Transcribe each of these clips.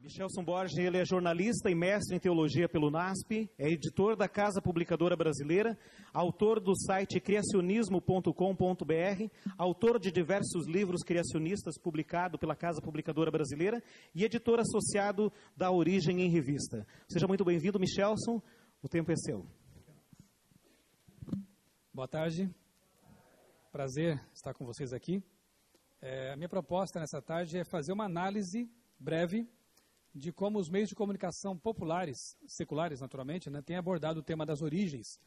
Michelson Borges, ele é jornalista e mestre em teologia pelo NASP, é editor da Casa Publicadora Brasileira, autor do site criacionismo.com.br, autor de diversos livros criacionistas publicados pela Casa Publicadora Brasileira e editor associado da Origem em Revista. Seja muito bem-vindo, Michelson, o tempo é seu. Boa tarde, prazer estar com vocês aqui. A minha proposta nessa tarde é fazer uma análise breve de como os meios de comunicação populares, seculares naturalmente, né, têm abordado o tema das origens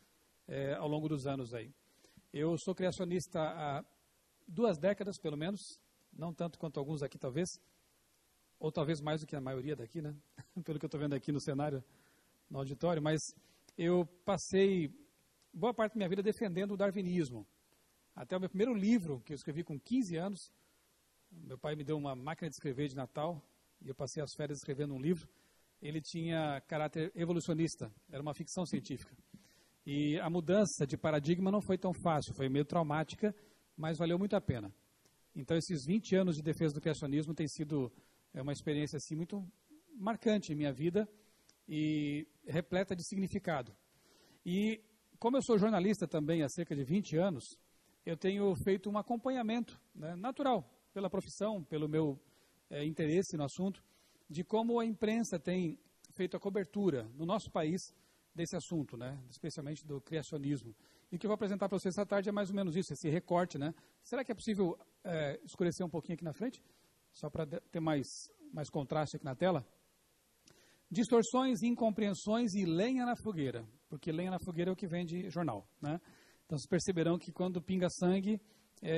ao longo dos anos aí. Eu sou criacionista há 2 décadas, pelo menos, não tanto quanto alguns aqui talvez, ou talvez mais do que a maioria daqui, né, pelo que eu estou vendo aqui no cenário, no auditório, mas eu passei boa parte da minha vida defendendo o darwinismo. Até o meu primeiro livro, que eu escrevi com 15 anos, meu pai me deu uma máquina de escrever de Natal, e eu passei as férias escrevendo um livro. Ele tinha caráter evolucionista, era uma ficção científica. E a mudança de paradigma não foi tão fácil, foi meio traumática, mas valeu muito a pena. Então, esses 20 anos de defesa do criacionismo tem sido uma experiência assim, muito marcante em minha vida e repleta de significado. E, como eu sou jornalista também há cerca de 20 anos, eu tenho feito um acompanhamento, né, natural, pela profissão, pelo meu interesse no assunto, de como a imprensa tem feito a cobertura no nosso país desse assunto, né, especialmente do criacionismo. E o que eu vou apresentar para vocês essa tarde é mais ou menos isso, esse recorte, né? Será que é possível escurecer um pouquinho aqui na frente? Só para ter mais contraste aqui na tela. Distorções, incompreensões e lenha na fogueira, porque lenha na fogueira é o que vende jornal, né? Então vocês perceberão que quando pinga sangue,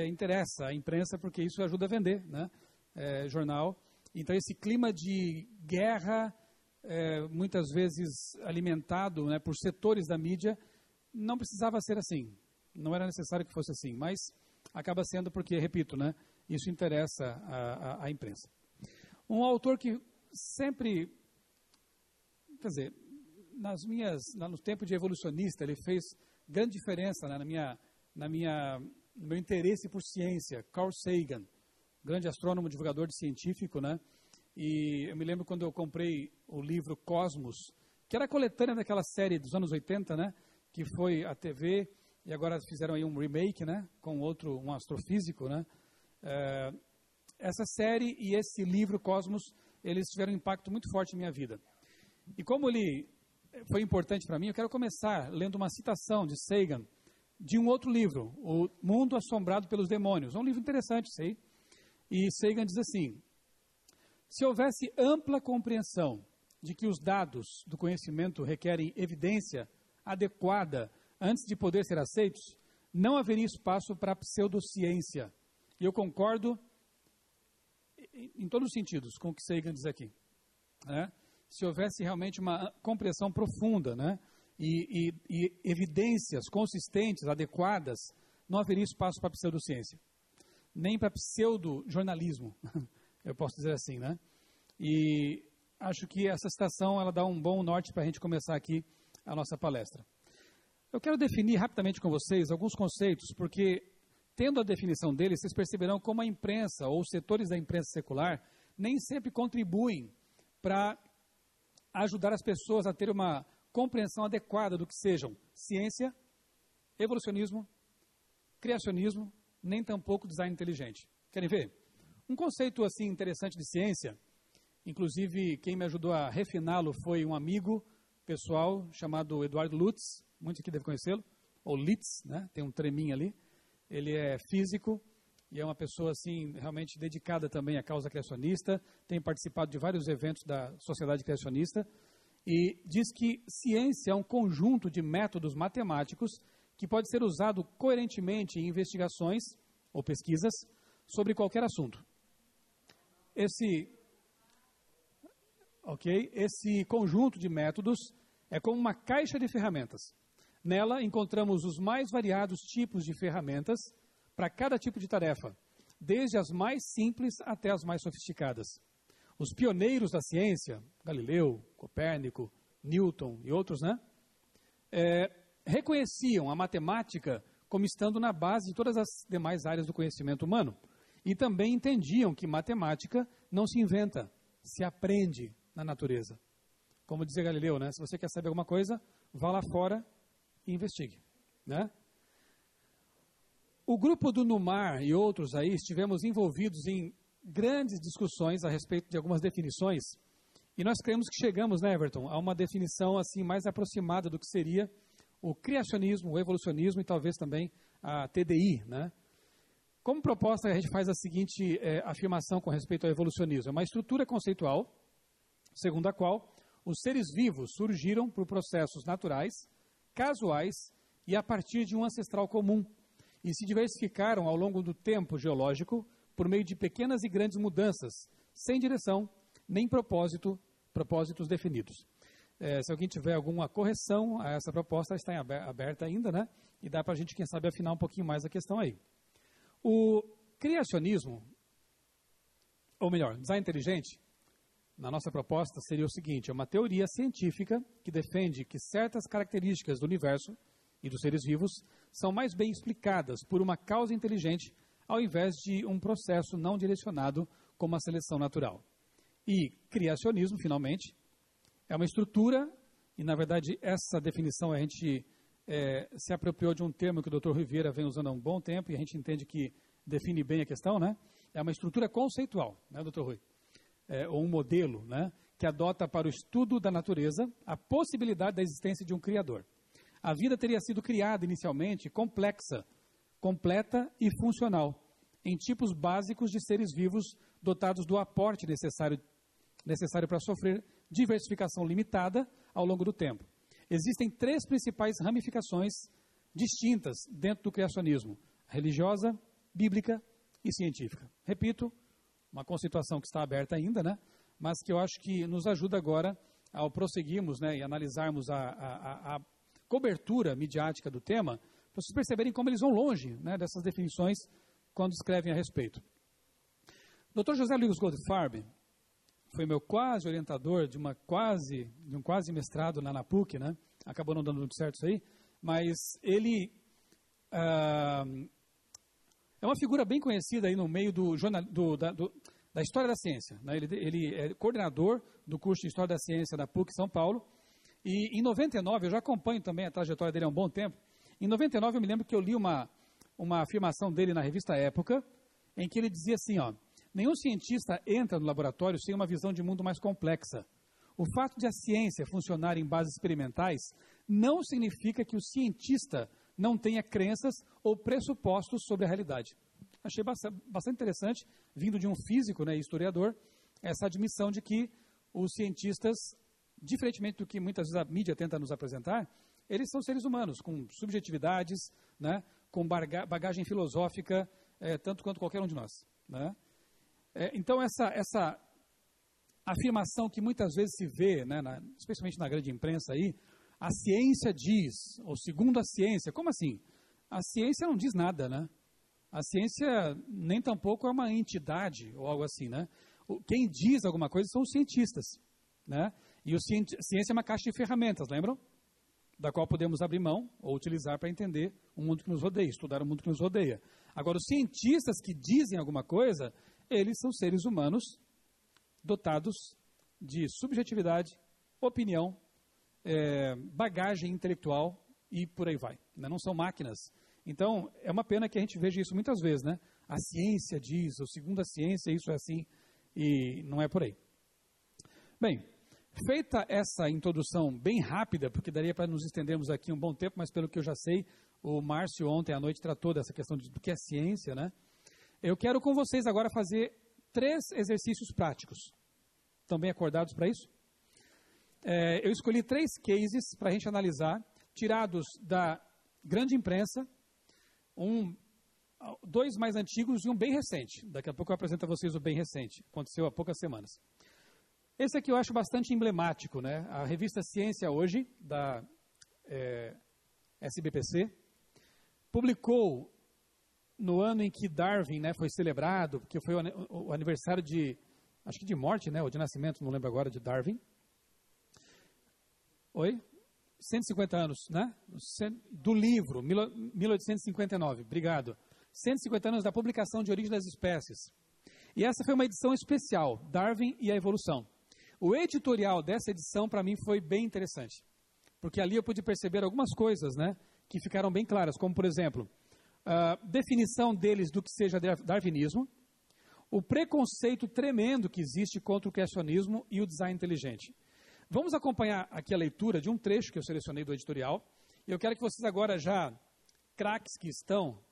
interessa a imprensa, porque isso ajuda a vender, né? Jornal. Então esse clima de guerra, muitas vezes alimentado, né, por setores da mídia, não precisava ser assim, não era necessário que fosse assim, mas acaba sendo porque, repito, né, isso interessa a imprensa. Um autor que sempre, quer dizer, no tempo de evolucionista, ele fez grande diferença, né, no meu interesse por ciência, Carl Sagan, grande astrônomo, divulgador de científico, né? E eu me lembro quando eu comprei o livro Cosmos, que era a coletânea daquela série dos anos 80, né? Que foi a TV, e agora fizeram aí um remake, né? Com um astrofísico, né? Essa série e esse livro Cosmos, eles tiveram um impacto muito forte na minha vida. E como ele foi importante para mim, eu quero começar lendo uma citação de Sagan, de um outro livro, O Mundo Assombrado pelos Demônios. É um livro interessante, sei. E Sagan diz assim: se houvesse ampla compreensão de que os dados do conhecimento requerem evidência adequada antes de poder ser aceitos, não haveria espaço para a pseudociência. E eu concordo em todos os sentidos com o que Sagan diz aqui, né? Se houvesse realmente uma compreensão profunda, né, e evidências consistentes, adequadas, não haveria espaço para a pseudociência. Nem para pseudo-jornalismo, eu posso dizer assim, né? E acho que essa citação, ela dá um bom norte para a gente começar aqui a nossa palestra. Eu quero definir rapidamente com vocês alguns conceitos, porque, tendo a definição deles, vocês perceberão como a imprensa, ou os setores da imprensa secular, nem sempre contribuem para ajudar as pessoas a ter uma compreensão adequada do que sejam ciência, evolucionismo, criacionismo, nem tampouco design inteligente. Querem ver? Um conceito assim interessante de ciência, inclusive quem me ajudou a refiná-lo foi um amigo pessoal chamado Eduardo Lutz, muitos aqui devem conhecê-lo, ou Litz, né? Tem um treminho ali. Ele é físico e é uma pessoa assim realmente dedicada também à causa criacionista, tem participado de vários eventos da Sociedade Criacionista e diz que ciência é um conjunto de métodos matemáticos que pode ser usado coerentemente em investigações ou pesquisas sobre qualquer assunto. Esse conjunto de métodos é como uma caixa de ferramentas. Nela encontramos os mais variados tipos de ferramentas para cada tipo de tarefa, desde as mais simples até as mais sofisticadas. Os pioneiros da ciência, Galileu, Copérnico, Newton e outros, né? Reconheciam a matemática como estando na base de todas as demais áreas do conhecimento humano. E também entendiam que matemática não se inventa, se aprende na natureza. Como dizia Galileu, né? Se você quer saber alguma coisa, vá lá fora e investigue, né? O grupo do Numar e outros aí estivemos envolvidos em grandes discussões a respeito de algumas definições, e nós cremos que chegamos, né, Everton, a uma definição assim mais aproximada do que seria o criacionismo, o evolucionismo e talvez também a TDI, né? Como proposta, a gente faz a seguinte afirmação com respeito ao evolucionismo. É uma estrutura conceitual, segundo a qual os seres vivos surgiram por processos naturais, casuais e a partir de um ancestral comum, e se diversificaram ao longo do tempo geológico por meio de pequenas e grandes mudanças, sem direção nem propósitos definidos. Se alguém tiver alguma correção a essa proposta, ela está aberta ainda, né? E dá para a gente, quem sabe, afinar um pouquinho mais a questão aí. O criacionismo, ou melhor, design inteligente, na nossa proposta seria o seguinte: é uma teoria científica que defende que certas características do universo e dos seres vivos são mais bem explicadas por uma causa inteligente ao invés de um processo não direcionado como a seleção natural. E criacionismo, finalmente, é uma estrutura, e na verdade essa definição a gente se apropriou de um termo que o Dr. Rivera vem usando há um bom tempo, e a gente entende que define bem a questão, né? É uma estrutura conceitual, né, Dr. Rui? Ou um modelo, né, que adota para o estudo da natureza a possibilidade da existência de um Criador. A vida teria sido criada inicialmente complexa, completa e funcional, em tipos básicos de seres vivos dotados do aporte necessário para sofrer diversificação limitada ao longo do tempo. Existem 3 principais ramificações distintas dentro do criacionismo: religiosa, bíblica e científica. Repito, uma conceituação que está aberta ainda, né? Mas que eu acho que nos ajuda agora, ao prosseguirmos, né, e analisarmos a cobertura midiática do tema, para vocês perceberem como eles vão longe, né, dessas definições quando escrevem a respeito. Dr. José Luiz Goldfarb foi meu quase orientador de um quase mestrado na PUC, né? Acabou não dando muito certo isso aí, mas ele é uma figura bem conhecida aí no meio da história da ciência, né? Ele é coordenador do curso de História da Ciência da PUC São Paulo, e em 99, eu já acompanho também a trajetória dele há um bom tempo. Em 99 eu me lembro que eu li uma afirmação dele na revista Época, em que ele dizia assim, ó: nenhum cientista entra no laboratório sem uma visão de mundo mais complexa. O fato de a ciência funcionar em bases experimentais não significa que o cientista não tenha crenças ou pressupostos sobre a realidade. Achei bastante interessante, vindo de um físico, né, historiador, essa admissão de que os cientistas, diferentemente do que muitas vezes a mídia tenta nos apresentar, eles são seres humanos, com subjetividades, né, com bagagem filosófica, tanto quanto qualquer um de nós, né? Então, essa afirmação que muitas vezes se vê, né, especialmente na grande imprensa aí, a ciência diz, ou segundo a ciência, como assim? A ciência não diz nada, né? A ciência nem tampouco é uma entidade ou algo assim, né? Quem diz alguma coisa são os cientistas, né? E a ciência é uma caixa de ferramentas, lembram? Da qual podemos abrir mão ou utilizar para entender o mundo que nos rodeia, estudar o mundo que nos rodeia. Agora, os cientistas que dizem alguma coisa, eles são seres humanos dotados de subjetividade, opinião, bagagem intelectual e por aí vai, né? Não são máquinas. Então, é uma pena que a gente veja isso muitas vezes, né? A ciência diz, ou segundo a ciência, isso é assim, e não é por aí. Bem, feita essa introdução bem rápida, porque daria para nos estendermos aqui um bom tempo, mas pelo que eu já sei, o Márcio ontem à noite tratou dessa questão do que é ciência, né? Eu quero com vocês agora fazer 3 exercícios práticos. Estão bem acordados para isso? Eu escolhi 3 cases para a gente analisar, tirados da grande imprensa, 2 mais antigos e um bem recente. Daqui a pouco eu apresento a vocês o bem recente, aconteceu há poucas semanas. Esse aqui eu acho bastante emblemático, né? A revista Ciência Hoje, da SBPC, publicou no ano em que Darwin, né, foi celebrado, porque foi o aniversário acho que de morte, né, ou de nascimento, não lembro agora, de Darwin. 150 anos, né? Do livro, 1859, obrigado. 150 anos da publicação de Origem das Espécies. E essa foi uma edição especial, Darwin e a Evolução. O editorial dessa edição, para mim, foi bem interessante, porque ali eu pude perceber algumas coisas, né, que ficaram bem claras, como, por exemplo, a definição deles do que seja darwinismo, o preconceito tremendo que existe contra o criacionismo e o design inteligente. Vamos acompanhar aqui a leitura de um trecho que eu selecionei do editorial, e eu quero que vocês agora já, craques que estão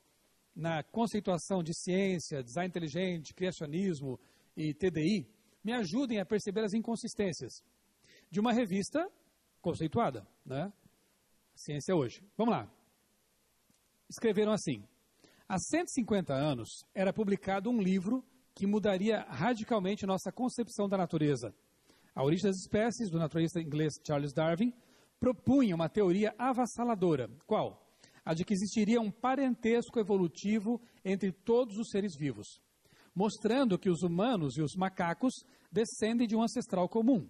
na conceituação de ciência, design inteligente, criacionismo e TDI, me ajudem a perceber as inconsistências de uma revista conceituada, né? Ciência Hoje. Vamos lá. Escreveram assim: há 150 anos era publicado um livro que mudaria radicalmente nossa concepção da natureza. A Origem das Espécies, do naturalista inglês Charles Darwin, propunha uma teoria avassaladora. Qual? A de que existiria um parentesco evolutivo entre todos os seres vivos, mostrando que os humanos e os macacos descendem de um ancestral comum.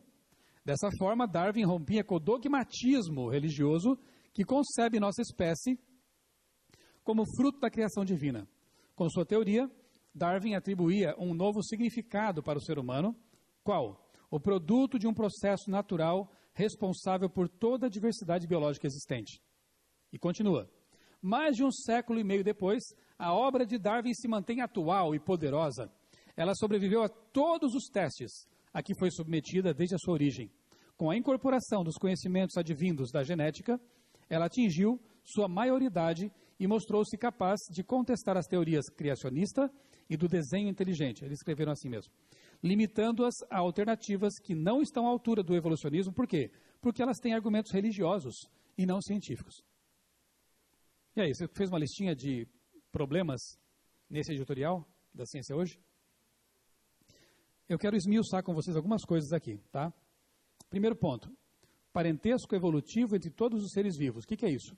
Dessa forma, Darwin rompia com o dogmatismo religioso que concebe nossa espécie como fruto da criação divina. Com sua teoria, Darwin atribuía um novo significado para o ser humano. Qual? O produto de um processo natural responsável por toda a diversidade biológica existente. E continua. Mais de um século e meio depois, a obra de Darwin se mantém atual e poderosa. Ela sobreviveu a todos os testes a que foi submetida desde a sua origem. Com a incorporação dos conhecimentos advindos da genética, ela atingiu sua maioridade e mostrou-se capaz de contestar as teorias criacionista e do desenho inteligente. Eles escreveram assim mesmo. Limitando-as a alternativas que não estão à altura do evolucionismo. Por quê? Porque elas têm argumentos religiosos e não científicos. E aí, você fez uma listinha de problemas nesse editorial da Ciência Hoje? Eu quero esmiuçar com vocês algumas coisas aqui, tá? Primeiro ponto, parentesco evolutivo entre todos os seres vivos. O que é isso?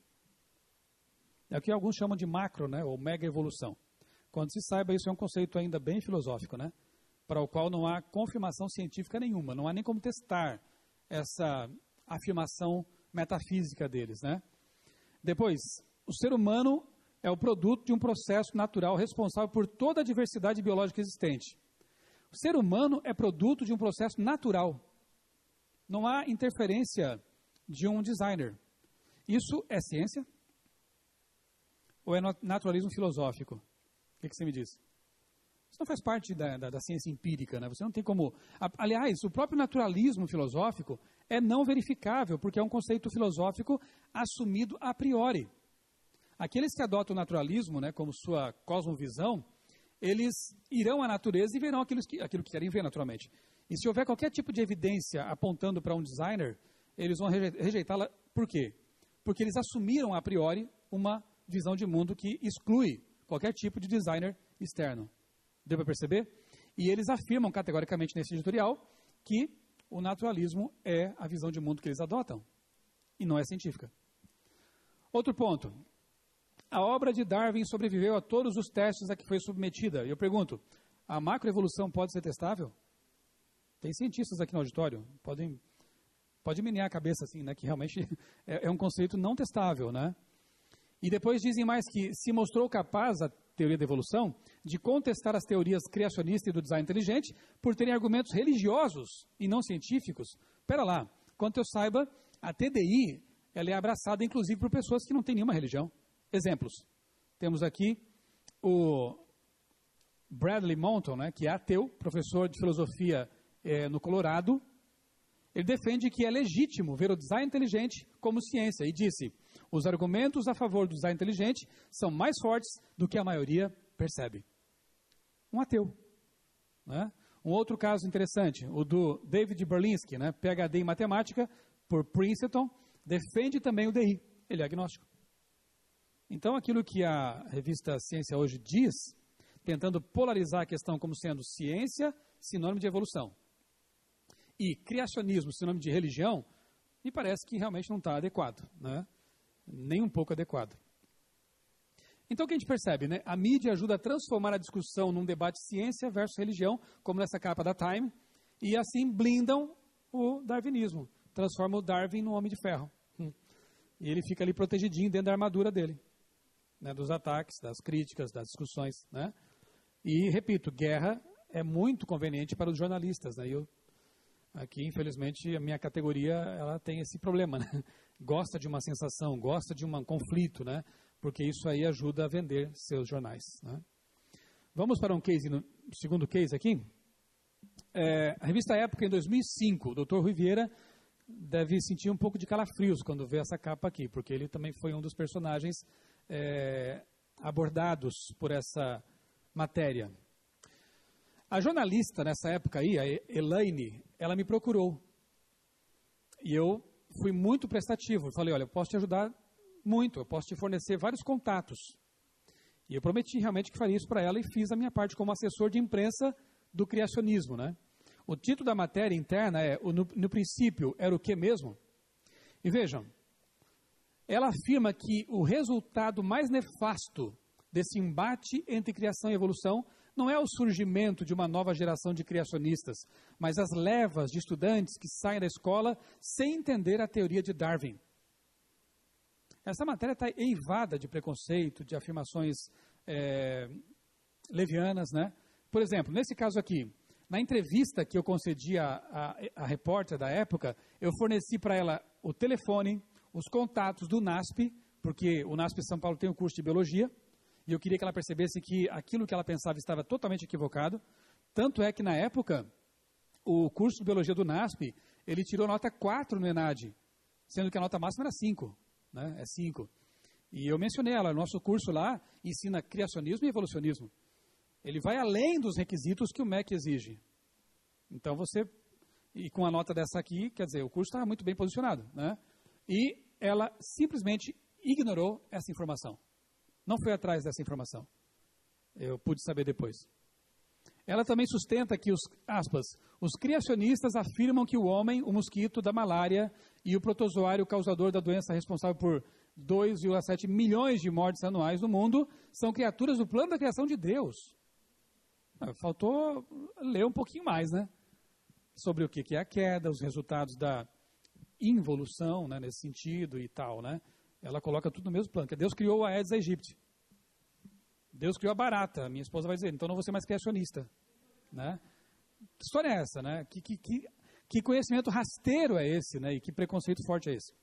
É o que alguns chamam de macro, né, ou mega evolução. Quando se saiba, isso é um conceito ainda bem filosófico, né, para o qual não há confirmação científica nenhuma, não há nem como testar essa afirmação metafísica deles, né? Depois, o ser humano é o produto de um processo natural responsável por toda a diversidade biológica existente. O ser humano é produto de um processo natural. Não há interferência de um designer. Isso é ciência? Ou é naturalismo filosófico? O que você me diz? Isso não faz parte da ciência empírica, né? Você não tem como... Aliás, o próprio naturalismo filosófico é não verificável, porque é um conceito filosófico assumido a priori. Aqueles que adotam o naturalismo, né, como sua cosmovisão, eles irão à natureza e verão aquilo que querem ver naturalmente. E se houver qualquer tipo de evidência apontando para um designer, eles vão rejeitá-la. Por quê? Porque eles assumiram a priori uma visão de mundo que exclui qualquer tipo de designer externo. Deu para perceber? E eles afirmam categoricamente nesse editorial que o naturalismo é a visão de mundo que eles adotam e não é científica. Outro ponto. A obra de Darwin sobreviveu a todos os testes a que foi submetida. Eu pergunto, a macroevolução pode ser testável? Tem cientistas aqui no auditório, pode menear a cabeça assim, né, que realmente é um conceito não testável, né? E depois dizem mais que se mostrou capaz a teoria da evolução de contestar as teorias criacionistas e do design inteligente por terem argumentos religiosos e não científicos. Espera lá, quanto eu saiba, a TDI ela é abraçada inclusive por pessoas que não têm nenhuma religião. Exemplos. Temos aqui o Bradley Monton, né, que é ateu, professor de filosofia no Colorado. Ele defende que é legítimo ver o design inteligente como ciência e disse: os argumentos a favor do design inteligente são mais fortes do que a maioria percebe. Um ateu. Né? Um outro caso interessante, o do David Berlinski, né, PhD em matemática por Princeton, defende também o DI. Ele é agnóstico. Então, aquilo que a revista Ciência Hoje diz, tentando polarizar a questão como sendo ciência, sinônimo de evolução, e criacionismo, sinônimo de religião, me parece que realmente não está adequado, né? Nem um pouco adequado. Então, o que a gente percebe, né? A mídia ajuda a transformar a discussão num debate ciência versus religião, como nessa capa da Time, e assim blindam o darwinismo, transformam o Darwin num homem de ferro. E ele fica ali protegidinho dentro da armadura dele, né? Dos ataques, das críticas, das discussões, né? E, repito, guerra é muito conveniente para os jornalistas, né? Aqui, infelizmente, a minha categoria ela tem esse problema, né? Gosta de uma sensação, gosta de um conflito, né? Porque isso aí ajuda a vender seus jornais, né? Vamos para um case, segundo case aqui. A revista Época, em 2005, o Dr. Rui Vieira deve sentir um pouco de calafrios quando vê essa capa aqui, porque ele também foi um dos personagens abordados por essa matéria. A jornalista nessa época aí, a Elaine, ela me procurou. E eu fui muito prestativo. Eu falei, olha, eu posso te ajudar muito, eu posso te fornecer vários contatos. E eu prometi realmente que faria isso para ela e fiz a minha parte como assessor de imprensa do criacionismo, né? O título da matéria interna é, no princípio, era o que mesmo? E vejam, ela afirma que o resultado mais nefasto desse embate entre criação e evolução não é o surgimento de uma nova geração de criacionistas, mas as levas de estudantes que saem da escola sem entender a teoria de Darwin. Essa matéria está eivada de preconceito, de afirmações levianas, né? Por exemplo, nesse caso aqui, na entrevista que eu concedi à repórter da época, eu forneci para ela o telefone, os contatos do NASP, porque o NASP São Paulo tem um curso de biologia, e eu queria que ela percebesse que aquilo que ela pensava estava totalmente equivocado. Tanto é que, na época, o curso de biologia do NASP, ele tirou nota 4 no ENAD, sendo que a nota máxima era 5, né? É 5. E eu mencionei ela, o nosso curso lá ensina criacionismo e evolucionismo. Ele vai além dos requisitos que o MEC exige. Então e com a nota dessa aqui, quer dizer, o curso está muito bem posicionado, né? E ela simplesmente ignorou essa informação. Não foi atrás dessa informação. Eu pude saber depois. Ela também sustenta que os criacionistas afirmam que o homem, o mosquito da malária e o protozoário causador da doença responsável por 2,7 milhões de mortes anuais no mundo são criaturas do plano da criação de Deus. Faltou ler um pouquinho mais, né? Sobre o que é a queda, os resultados da involução, né, nesse sentido e tal, né? Ela coloca tudo no mesmo plano, que Deus criou a Aedes aegypti. Deus criou a barata. Minha esposa vai dizer, então não vou ser mais criacionista, né? Que história é essa, né? Que conhecimento rasteiro é esse, né? E que preconceito forte é esse?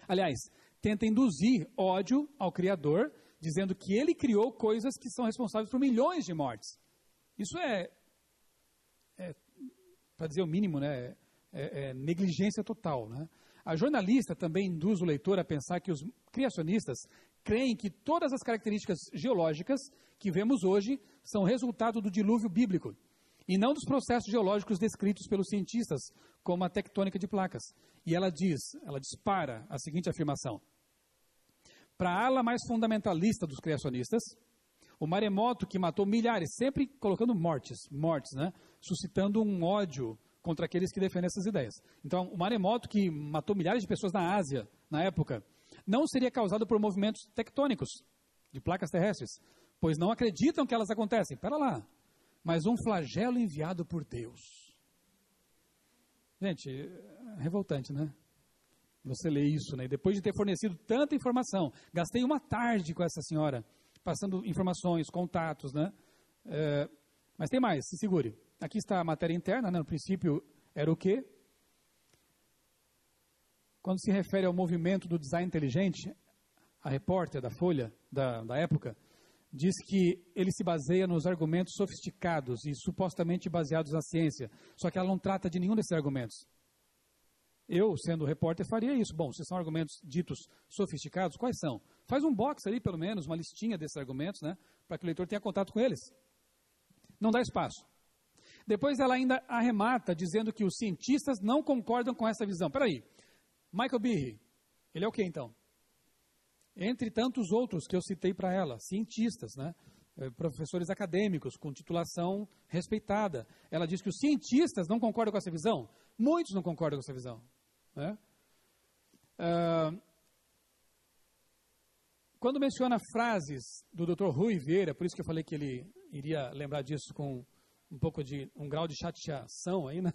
Aliás, tenta induzir ódio ao Criador, dizendo que ele criou coisas que são responsáveis por milhões de mortes. Isso para dizer o mínimo, né? É negligência total, né? A jornalista também induz o leitor a pensar que os criacionistas creem que todas as características geológicas que vemos hoje são resultado do dilúvio bíblico e não dos processos geológicos descritos pelos cientistas, como a tectônica de placas. E ela dispara a seguinte afirmação. Para a ala mais fundamentalista dos criacionistas, o maremoto que matou milhares, sempre colocando mortes, né? Suscitando um ódio contra aqueles que defendem essas ideias. Então, o maremoto que matou milhares de pessoas na Ásia, na época, não seria causado por movimentos tectônicos de placas terrestres, pois não acreditam que elas acontecem. Pera lá. Mas um flagelo enviado por Deus. Gente, é revoltante, né? Você lê isso, né? E depois de ter fornecido tanta informação, gastei uma tarde com essa senhora, passando informações, contatos, né? Mas tem mais, se segure. Aqui está a matéria interna, né? No princípio era o quê? Quando se refere ao movimento do design inteligente, a repórter da Folha, da época, diz que ele se baseia nos argumentos sofisticados e supostamente baseados na ciência, só que ela não trata de nenhum desses argumentos. Eu, sendo repórter, faria isso. Bom, se são argumentos ditos sofisticados, quais são? Faz um box ali, pelo menos, uma listinha desses argumentos, né? Para que o leitor tenha contato com eles. Não dá espaço. Depois ela ainda arremata dizendo que os cientistas não concordam com essa visão. Peraí, Michael Behe, ele é o que então? Entre tantos outros que eu citei para ela, cientistas, né? Professores acadêmicos com titulação respeitada. Ela diz que os cientistas não concordam com essa visão. Muitos não concordam com essa visão, né? Quando menciona frases do Dr. Rui Vieira, por isso que eu falei que ele iria lembrar disso com um pouco de um grau de chateação aí, né?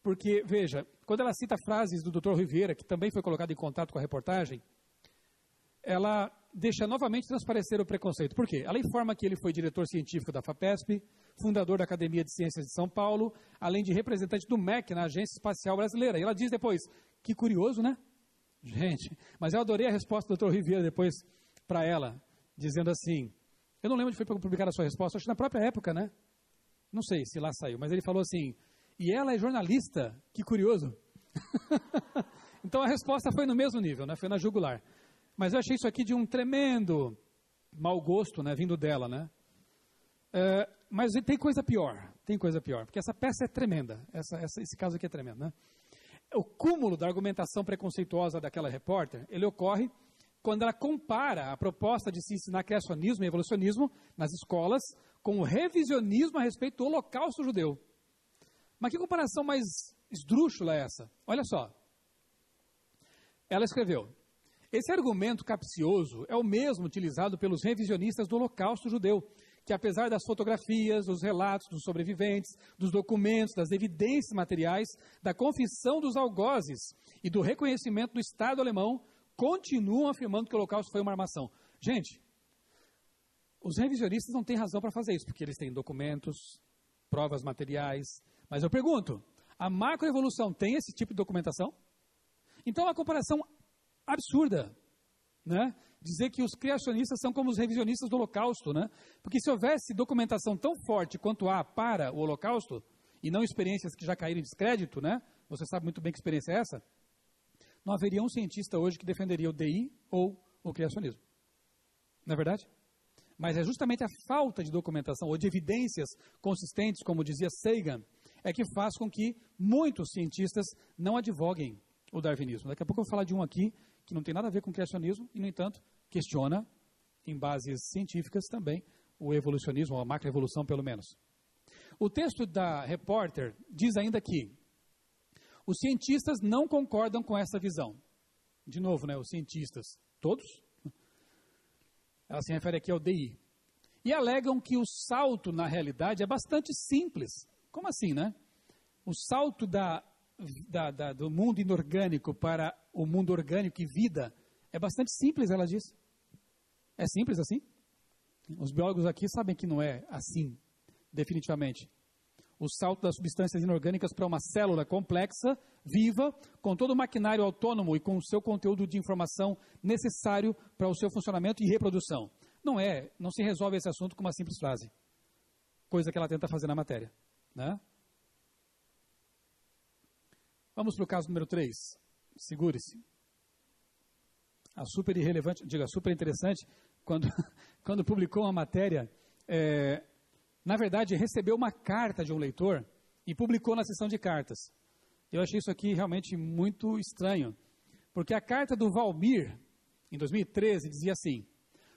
Porque, veja, quando ela cita frases do Dr. Rui Vieira, que também foi colocado em contato com a reportagem, ela deixa novamente transparecer o preconceito. Por quê? Ela informa que ele foi diretor científico da FAPESP, fundador da Academia de Ciências de São Paulo, além de representante do MEC na Agência Espacial Brasileira. E ela diz depois, que curioso, né? Gente, mas eu adorei a resposta do Dr. Riviera depois para ela, dizendo assim, eu não lembro onde foi publicada a sua resposta, acho que na própria época, né? Não sei se lá saiu, mas ele falou assim, e ela é jornalista, que curioso. Então a resposta foi no mesmo nível, né? Foi na jugular. Mas eu achei isso aqui de um tremendo mau gosto, né? Vindo dela, né? Mas tem coisa pior, porque essa peça é tremenda, esse caso aqui é tremendo, né? O cúmulo da argumentação preconceituosa daquela repórter, ele ocorre quando ela compara a proposta de se ensinar criacionismo e evolucionismo nas escolas com o revisionismo a respeito do Holocausto judeu. Mas que comparação mais esdrúxula é essa? Olha só. Ela escreveu, esse argumento capcioso é o mesmo utilizado pelos revisionistas do Holocausto judeu, que apesar das fotografias, dos relatos dos sobreviventes, dos documentos, das evidências materiais, da confissão dos algozes e do reconhecimento do Estado alemão, continuam afirmando que o Holocausto foi uma armação. Gente, os revisionistas não têm razão para fazer isso, porque eles têm documentos, provas materiais. Mas eu pergunto, a macroevolução tem esse tipo de documentação? Então é uma comparação absurda, né? Dizer que os criacionistas são como os revisionistas do Holocausto, né? Porque se houvesse documentação tão forte quanto há para o Holocausto, e não experiências que já caíram em descrédito, né? Você sabe muito bem que experiência é essa? Não haveria um cientista hoje que defenderia o DI ou o criacionismo. Não é verdade? Mas é justamente a falta de documentação ou de evidências consistentes, como dizia Sagan, é que faz com que muitos cientistas não advoguem o darwinismo. Daqui a pouco eu vou falar de um aqui que não tem nada a ver com o criacionismo e, no entanto, questiona, em bases científicas também, o evolucionismo, ou a macroevolução, pelo menos. O texto da repórter diz ainda que os cientistas não concordam com essa visão. De novo, né, os cientistas, todos? Ela se refere aqui ao DI. E alegam que o salto, na realidade, é bastante simples. Como assim, né? O salto do mundo inorgânico para o mundo orgânico e vida é bastante simples, ela diz. É simples assim? Os biólogos aqui sabem que não é assim, definitivamente. O salto das substâncias inorgânicas para uma célula complexa, viva, com todo o maquinário autônomo e com o seu conteúdo de informação necessário para o seu funcionamento e reprodução. Não se resolve esse assunto com uma simples frase. Coisa que ela tenta fazer na matéria, né? Vamos para o caso número 3. Segure-se. A super irrelevante, super interessante, quando publicou uma matéria, na verdade, recebeu uma carta de um leitor e publicou na seção de cartas. Eu achei isso aqui realmente muito estranho, porque a carta do Valmir, em 2013, dizia assim: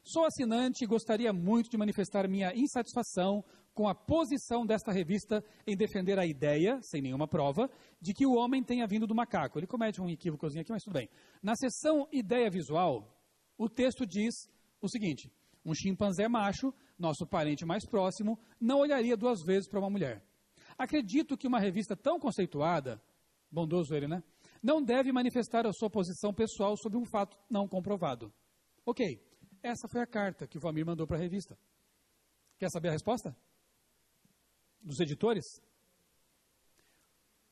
sou assinante e gostaria muito de manifestar minha insatisfação com a posição desta revista em defender a ideia, sem nenhuma prova, de que o homem tenha vindo do macaco. Ele comete um equívocozinho aqui, mas tudo bem. Na seção ideia visual, o texto diz o seguinte: um chimpanzé macho, nosso parente mais próximo, não olharia 2 vezes para uma mulher. Acredito que uma revista tão conceituada, bondoso ele, né? Não deve manifestar a sua posição pessoal sobre um fato não comprovado. Ok, essa foi a carta que o Valmir mandou para a revista. Quer saber a resposta? Dos editores?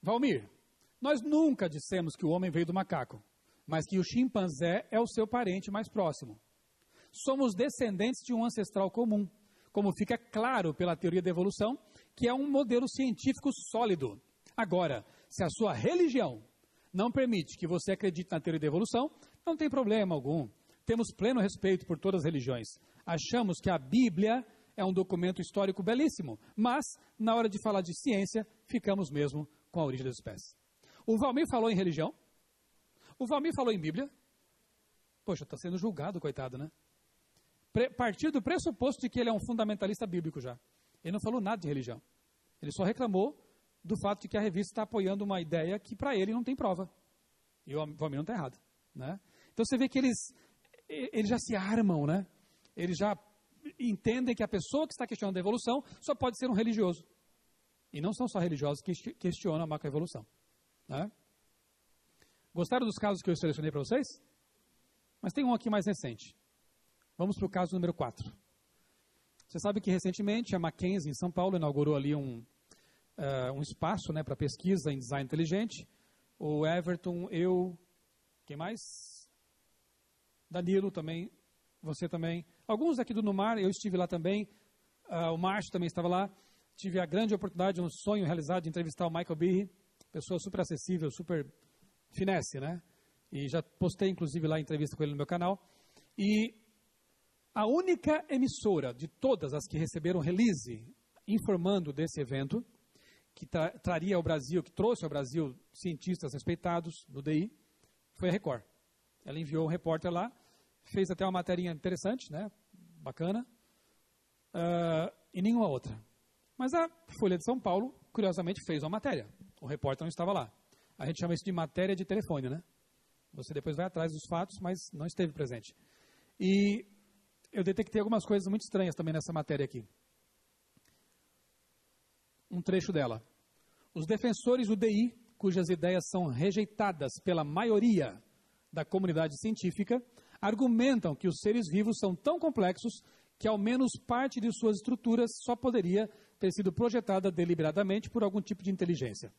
Valmir, nós nunca dissemos que o homem veio do macaco, mas que o chimpanzé é o seu parente mais próximo. Somos descendentes de um ancestral comum, como fica claro pela teoria da evolução, que é um modelo científico sólido. Agora, se a sua religião não permite que você acredite na teoria da evolução, não tem problema algum. Temos pleno respeito por todas as religiões. Achamos que a Bíblia é um documento histórico belíssimo, mas, na hora de falar de ciência, ficamos mesmo com a origem das espécies. O Valmir falou em religião? O Valmir falou em Bíblia? Poxa, está sendo julgado, coitado, né? Partir do pressuposto de que ele é um fundamentalista bíblico já. Ele não falou nada de religião. Ele só reclamou do fato de que a revista está apoiando uma ideia que para ele não tem prova. E o Valmir não está errado, né? Então você vê que eles já se armam, né? Eles já entendem que a pessoa que está questionando a evolução só pode ser um religioso. E não são só religiosos que questionam a macroevolução, né? Gostaram dos casos que eu selecionei para vocês? Mas tem um aqui mais recente. Vamos para o caso número 4. Você sabe que recentemente a Mackenzie, em São Paulo, inaugurou ali um espaço, né, para pesquisa em design inteligente. O Everton, eu, quem mais? Danilo também, você também. Alguns aqui do Numar, eu estive lá também. O Márcio também estava lá. Tive a grande oportunidade, um sonho realizado de entrevistar o Michael Behe, pessoa super acessível, super finesse, né? E já postei, inclusive, lá a entrevista com ele no meu canal. E a única emissora de todas as que receberam release informando desse evento, que traria ao Brasil, que trouxe ao Brasil cientistas respeitados no DI, foi a Record. Ela enviou um repórter lá, fez até uma matéria interessante, né? Bacana, e nenhuma outra. Mas a Folha de São Paulo, curiosamente, fez uma matéria. O repórter não estava lá. A gente chama isso de matéria de telefone, né? Você depois vai atrás dos fatos, mas não esteve presente. E eu detectei algumas coisas muito estranhas também nessa matéria aqui. Um trecho dela. Os defensores do DI, cujas ideias são rejeitadas pela maioria da comunidade científica, argumentam que os seres vivos são tão complexos que ao menos parte de suas estruturas só poderia ter sido projetada deliberadamente por algum tipo de inteligência.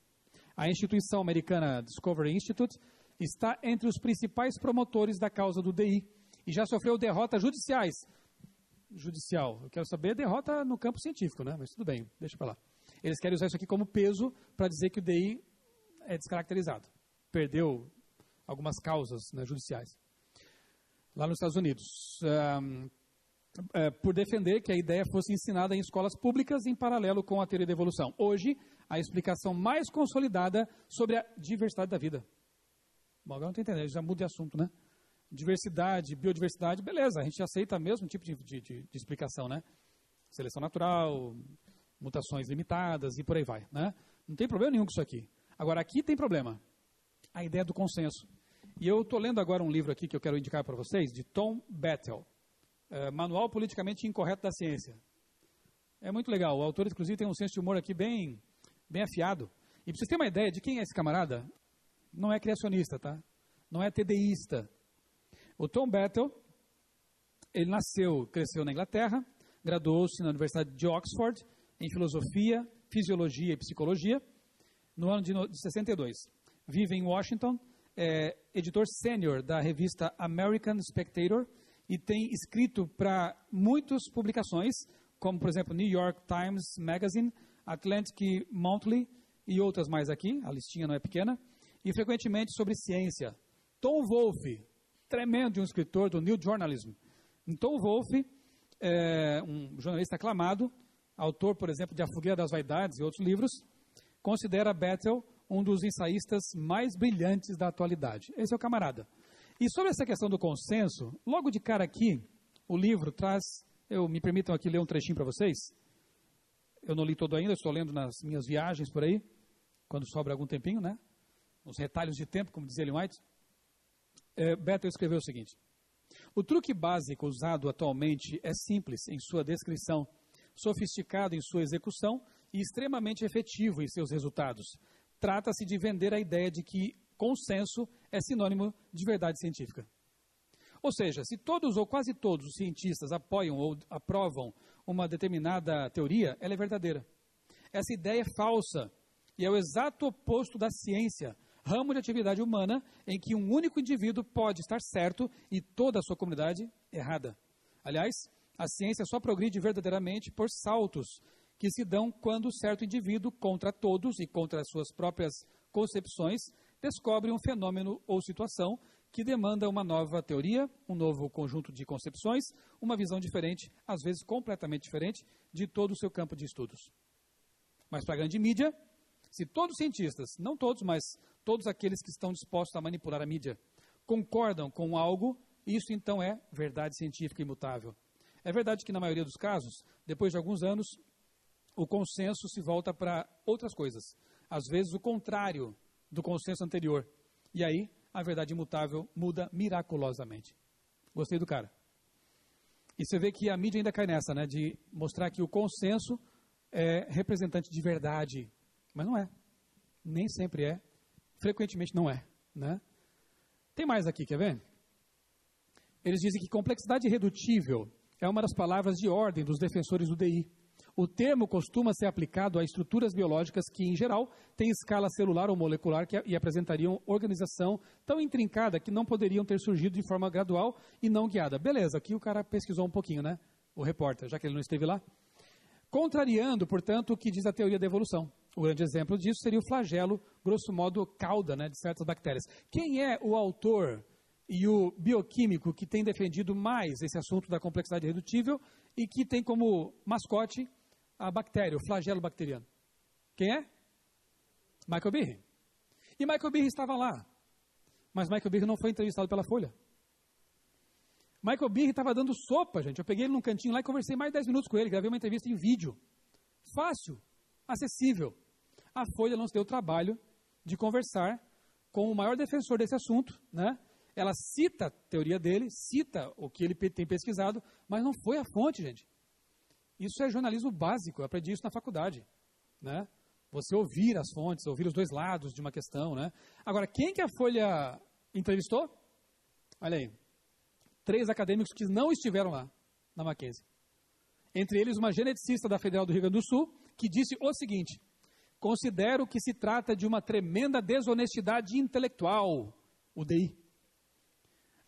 A instituição americana Discovery Institute está entre os principais promotores da causa do DI e já sofreu derrotas judiciais. Judicial, eu quero saber derrota no campo científico, né? Mas tudo bem, deixa para lá. Eles querem usar isso aqui como peso para dizer que o DI é descaracterizado. Perdeu algumas causas, né, judiciais. Lá nos Estados Unidos. Por defender que a ideia fosse ensinada em escolas públicas em paralelo com a teoria da evolução. Hoje, a explicação mais consolidada sobre a diversidade da vida. Bom, agora não estou entendendo, já muda de assunto, né? Diversidade, biodiversidade, beleza, a gente aceita o mesmo tipo de explicação, né? Seleção natural, mutações limitadas e por aí vai, né? Não tem problema nenhum com isso aqui. Agora, aqui tem problema. A ideia do consenso. E eu estou lendo agora um livro aqui que eu quero indicar para vocês, de Tom Bettel. Manual Politicamente Incorreto da Ciência. É muito legal. O autor, inclusive, tem um senso de humor aqui bem afiado. E para vocês terem uma ideia de quem é esse camarada, não é criacionista, tá? Não é TDIsta. O Tom Bettel, ele cresceu na Inglaterra, graduou-se na Universidade de Oxford em Filosofia, Fisiologia e Psicologia no ano de 62. Vive em Washington, é editor sênior da revista American Spectator e tem escrito para muitas publicações, como, por exemplo, New York Times Magazine, Atlantic Monthly e outras mais aqui, a listinha não é pequena, e frequentemente sobre ciência. Tom Wolfe, tremendo de um escritor do New Journalism. Tom Wolfe é um jornalista aclamado, autor, por exemplo, de A Fogueira das Vaidades e outros livros, considera Bettel um dos ensaístas mais brilhantes da atualidade. Esse é o camarada. E sobre essa questão do consenso, logo de cara aqui, o livro traz, me permitam aqui ler um trechinho para vocês. Eu não li todo ainda, estou lendo nas minhas viagens por aí, quando sobra algum tempinho, né? Os retalhos de tempo, como dizia Ellen White. Bettel escreveu o seguinte: o truque básico usado atualmente é simples em sua descrição, sofisticado em sua execução e extremamente efetivo em seus resultados. Trata-se de vender a ideia de que consenso é sinônimo de verdade científica. Ou seja, se todos ou quase todos os cientistas apoiam ou aprovam uma determinada teoria, ela é verdadeira. Essa ideia é falsa e é o exato oposto da ciência, ramo de atividade humana em que um único indivíduo pode estar certo e toda a sua comunidade errada. Aliás, a ciência só progride verdadeiramente por saltos que se dão quando certo indivíduo, contra todos e contra as suas próprias concepções, descobre um fenômeno ou situação que demanda uma nova teoria, um novo conjunto de concepções, uma visão diferente, às vezes completamente diferente, de todo o seu campo de estudos. Mas para a grande mídia, se todos os cientistas, não todos, mas todos aqueles que estão dispostos a manipular a mídia, concordam com algo, isso então é verdade científica imutável. É verdade que na maioria dos casos, depois de alguns anos, o consenso se volta para outras coisas. Às vezes o contrário do consenso anterior. E aí, a verdade imutável muda miraculosamente. Gostei do cara. E você vê que a mídia ainda cai nessa, né? De mostrar que o consenso é representante de verdade. Mas não é. Nem sempre é. Frequentemente não é, né? Tem mais aqui, quer ver? Eles dizem que complexidade irredutível é uma das palavras de ordem dos defensores do DI. O termo costuma ser aplicado a estruturas biológicas que, em geral, têm escala celular ou molecular e apresentariam organização tão intrincada que não poderiam ter surgido de forma gradual e não guiada. Beleza, aqui o cara pesquisou um pouquinho, né? O repórter, já que ele não esteve lá. Contrariando, portanto, o que diz a teoria da evolução. O grande exemplo disso seria o flagelo, grosso modo, cauda, né, de certas bactérias. Quem é o autor e o bioquímico que tem defendido mais esse assunto da complexidade redutível e que tem como mascote a bactéria, o flagelo bacteriano? Quem é? Michael Behe. E Michael Behe estava lá, mas Michael Behe não foi entrevistado pela Folha. Michael Behe estava dando sopa, gente. Eu peguei ele num cantinho lá e conversei mais de 10 minutos com ele, gravei uma entrevista em vídeo. Fácil, acessível. A Folha não se deu o trabalho de conversar com o maior defensor desse assunto, né? Ela cita a teoria dele, cita o que ele tem pesquisado, mas não foi a fonte, gente. Isso é jornalismo básico, eu aprendi isso na faculdade, né? Você ouvir as fontes, ouvir os dois lados de uma questão, né? Agora, quem que a Folha entrevistou? Olha aí, 3 acadêmicos que não estiveram lá, na Mackenzie. Entre eles, uma geneticista da Federal do Rio Grande do Sul, que disse o seguinte: considero que se trata de uma tremenda desonestidade intelectual, o DI.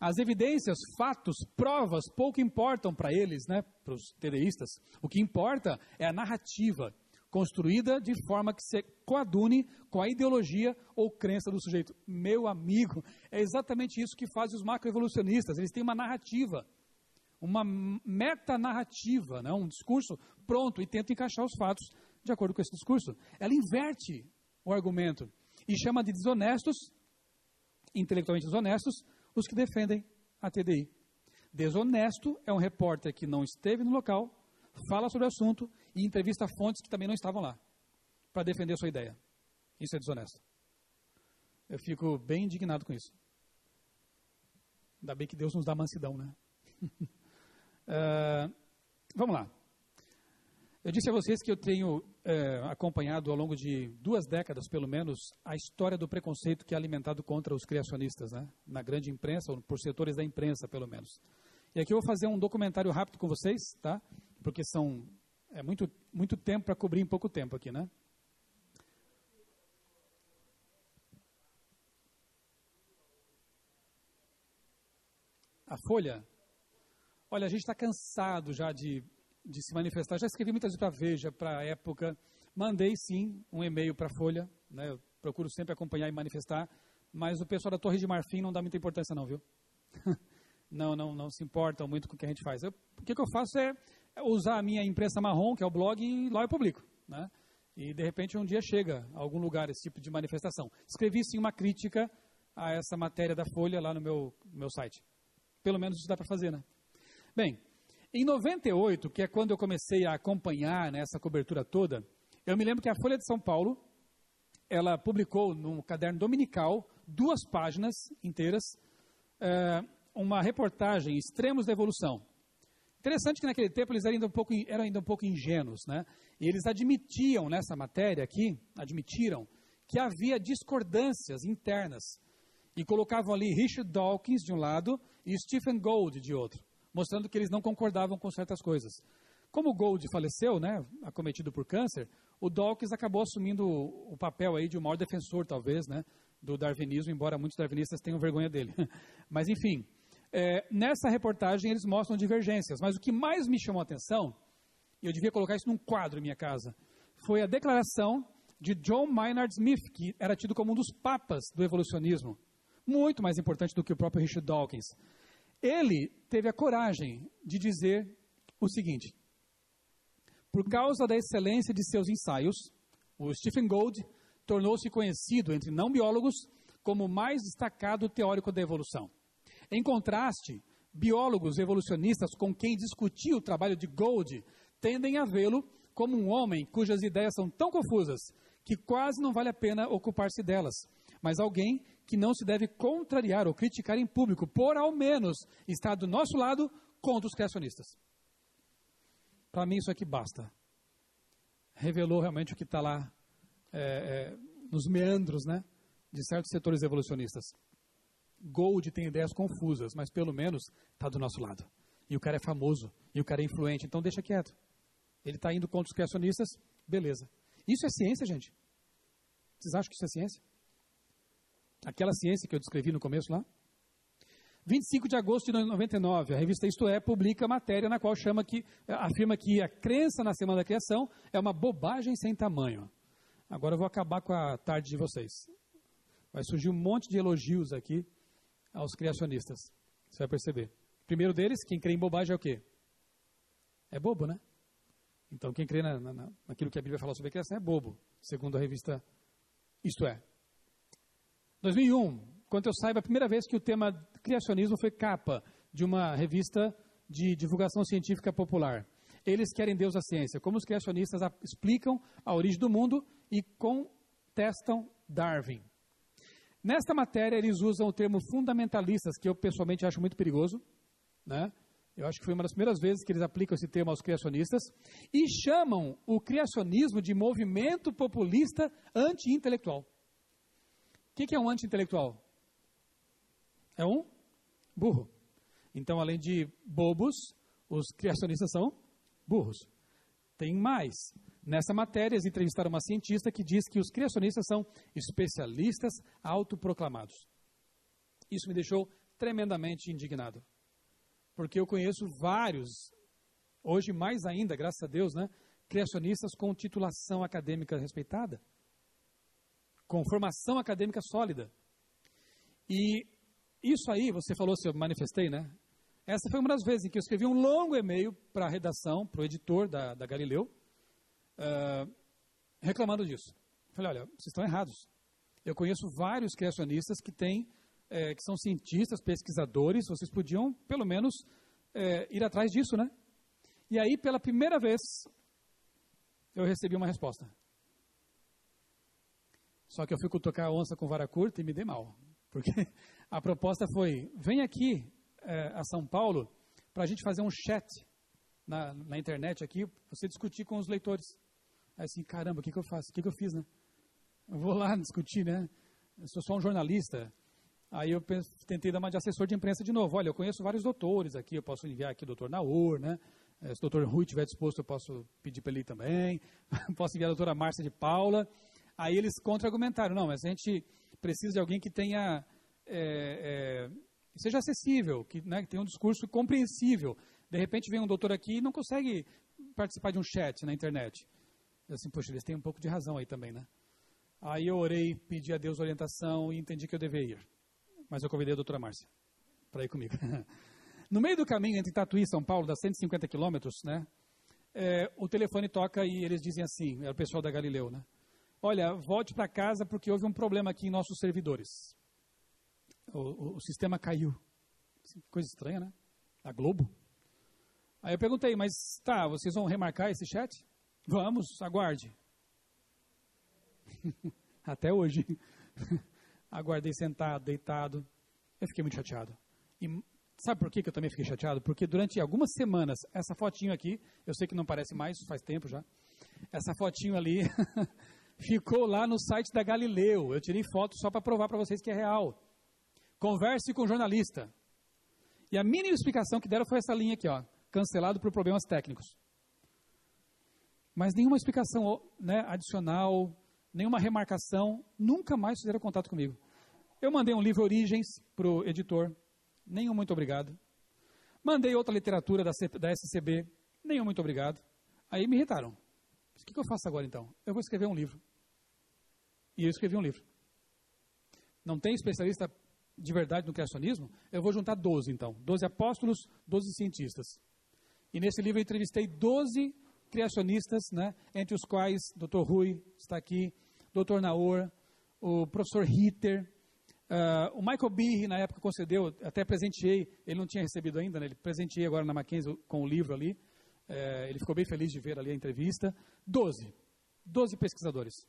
As evidências, fatos, provas, pouco importam para eles, né, para os TDIstas. O que importa é a narrativa, construída de forma que se coadune com a ideologia ou crença do sujeito. Meu amigo, é exatamente isso que fazem os macroevolucionistas. Eles têm uma narrativa, uma metanarrativa, né, um discurso pronto e tentam encaixar os fatos de acordo com esse discurso. Ela inverte o argumento e chama de desonestos, intelectualmente desonestos, os que defendem a TDI. Desonesto é um repórter que não esteve no local, fala sobre o assunto e entrevista fontes que também não estavam lá, para defender a sua ideia. Isso é desonesto. Eu fico bem indignado com isso. Ainda bem que Deus nos dá mansidão, né? Vamos lá. Eu disse a vocês que eu tenho acompanhado ao longo de 2 décadas, pelo menos, a história do preconceito que é alimentado contra os criacionistas, né? Na grande imprensa, ou por setores da imprensa, pelo menos. E aqui eu vou fazer um documentário rápido com vocês, tá? Porque é muito tempo para cobrir em pouco tempo aqui, né? A Folha. Olha, a gente está cansado já de se manifestar. Já escrevi muitas vezes para a Veja, para a Época. Mandei, sim, um e-mail para a Folha. Né? Eu procuro sempre acompanhar e manifestar. Mas o pessoal da Torre de Marfim não dá muita importância não, viu? não se importam muito com o que a gente faz. O que eu faço é usar a minha imprensa marrom, que é o blog, e lá eu publico. Né? E, de repente, um dia chega a algum lugar esse tipo de manifestação. Escrevi, sim, uma crítica a essa matéria da Folha lá no meu site. Pelo menos isso dá para fazer, né? Bem, em 98, que é quando eu comecei a acompanhar, né, essa cobertura toda, eu me lembro que a Folha de São Paulo, ela publicou num caderno dominical, 2 páginas inteiras, uma reportagem, Extremos da Evolução. Interessante que naquele tempo eles eram ainda um pouco ingênuos, né? E eles admitiam nessa matéria aqui, que havia discordâncias internas. E colocavam ali Richard Dawkins de um lado e Stephen Gould de outro, mostrando que eles não concordavam com certas coisas. Como o Gould faleceu, né, acometido por câncer, o Dawkins acabou assumindo o papel aí de um maior defensor, talvez, né, do darwinismo, embora muitos darwinistas tenham vergonha dele. Mas, enfim, nessa reportagem eles mostram divergências. Mas o que mais me chamou a atenção, e eu devia colocar isso num quadro em minha casa, foi a declaração de John Maynard Smith, que era tido como um dos papas do evolucionismo, muito mais importante do que o próprio Richard Dawkins. Ele teve a coragem de dizer o seguinte: por causa da excelência de seus ensaios, o Stephen Gould tornou-se conhecido entre não biólogos como o mais destacado teórico da evolução. Em contraste, biólogos evolucionistas com quem discutia o trabalho de Gould tendem a vê-lo como um homem cujas ideias são tão confusas que quase não vale a pena ocupar-se delas, mas alguém que não se deve contrariar ou criticar em público, por ao menos estar do nosso lado contra os criacionistas. Para mim isso aqui basta. Revelou realmente o que está lá nos meandros, né, de certos setores evolucionistas. Gould tem ideias confusas, mas pelo menos está do nosso lado. e o cara é famoso, e o cara é influente, então deixa quieto. Ele está indo contra os criacionistas, beleza. Isso é ciência, gente? Vocês acham que isso é ciência? Aquela ciência que eu descrevi no começo lá? 25 de agosto de 99, a revista Isto É publica matéria na qual afirma que a crença na semana da criação é uma bobagem sem tamanho. Agora eu vou acabar com a tarde de vocês. Vai surgir um monte de elogios aqui aos criacionistas. Você vai perceber. Primeiro deles, quem crê em bobagem é o quê? É bobo, né? Então quem crê naquilo que a Bíblia fala sobre a criação é bobo, segundo a revista Isto É. 2001, quanto eu saiba, a primeira vez que o tema criacionismo foi capa de uma revista de divulgação científica popular. Eles querem Deus da ciência, como os criacionistas explicam a origem do mundo e contestam Darwin. Nesta matéria, eles usam o termo fundamentalistas, que eu pessoalmente acho muito perigoso, né? Eu acho que foi uma das primeiras vezes que eles aplicam esse termo aos criacionistas, e chamam o criacionismo de movimento populista anti-intelectual. O que é um anti-intelectual? É um burro. Então, além de bobos, os criacionistas são burros. Tem mais. Nessa matéria, eles entrevistaram uma cientista que diz que os criacionistas são especialistas autoproclamados. Isso me deixou tremendamente indignado. Porque eu conheço vários, hoje mais ainda, graças a Deus, né, criacionistas com titulação acadêmica respeitada, com formação acadêmica sólida. E isso aí, você falou, se eu manifestei, né? Essa foi uma das vezes em que eu escrevi um longo e-mail para a redação, para o editor da Galileu, reclamando disso. Falei, olha, vocês estão errados. Eu conheço vários criacionistas que são cientistas, pesquisadores, vocês podiam, pelo menos, ir atrás disso, né? E aí, pela primeira vez, eu recebi uma resposta. Só que eu fui cutucar a onça com vara curta e me dei mal. Porque a proposta foi, vem aqui a São Paulo para a gente fazer um chat na internet aqui, você discutir com os leitores. Aí assim, caramba, o que eu faço? O que eu fiz, né? Eu vou lá discutir, né? Eu sou só um jornalista. Aí eu tentei dar uma de assessor de imprensa de novo. Olha, eu conheço vários doutores aqui, eu posso enviar aqui o doutor Naor, né? Se o doutor Rui estiver disposto, eu posso pedir para ele ir também. Posso enviar a doutora Márcia de Paula. Aí eles contra-argumentaram, não, mas a gente precisa de alguém que tenha, seja acessível, que tenha um discurso compreensível. De repente vem um doutor aqui e não consegue participar de um chat na internet. Eu assim, poxa, eles têm um pouco de razão aí também, né? Aí eu orei, pedi a Deus orientação e entendi que eu deveria ir. Mas eu convidei a doutora Márcia para ir comigo. No meio do caminho entre Tatuí e São Paulo, dá 150 quilômetros, né? O telefone toca e eles dizem assim, é o pessoal da Galileu, né? Olha, volte para casa porque houve um problema aqui em nossos servidores. O sistema caiu. Coisa estranha, né? A Globo. Aí eu perguntei, mas tá, vocês vão remarcar esse chat? Vamos, aguarde. Até hoje. Aguardei sentado, deitado. Eu fiquei muito chateado. E sabe por que eu também fiquei chateado? Porque durante algumas semanas, essa fotinho aqui, eu sei que não parece mais, faz tempo já. Essa fotinho ali ficou lá no site da Galileu. Eu tirei foto só para provar para vocês que é real. Converse com o jornalista. E a mínima explicação que deram foi essa linha aqui, ó, cancelado por problemas técnicos. Mas nenhuma explicação, né, adicional, nenhuma remarcação, nunca mais fizeram contato comigo. Eu mandei um livro Origens para o editor, nenhum muito obrigado. Mandei outra literatura da SCB, nenhum muito obrigado. Aí me irritaram. O que eu faço agora então? Eu vou escrever um livro. E eu escrevi um livro. Não tem especialista de verdade no criacionismo? Eu vou juntar 12 então. 12 apóstolos, 12 cientistas. E nesse livro eu entrevistei 12 criacionistas, né, entre os quais Dr. Rui está aqui, Dr. Naor, o professor Ritter, o Michael Behe, na época concedeu, até presenteei, ele não tinha recebido ainda, né, ele presenteei agora na Mackenzie com o livro ali, ele ficou bem feliz de ver ali a entrevista. 12 pesquisadores.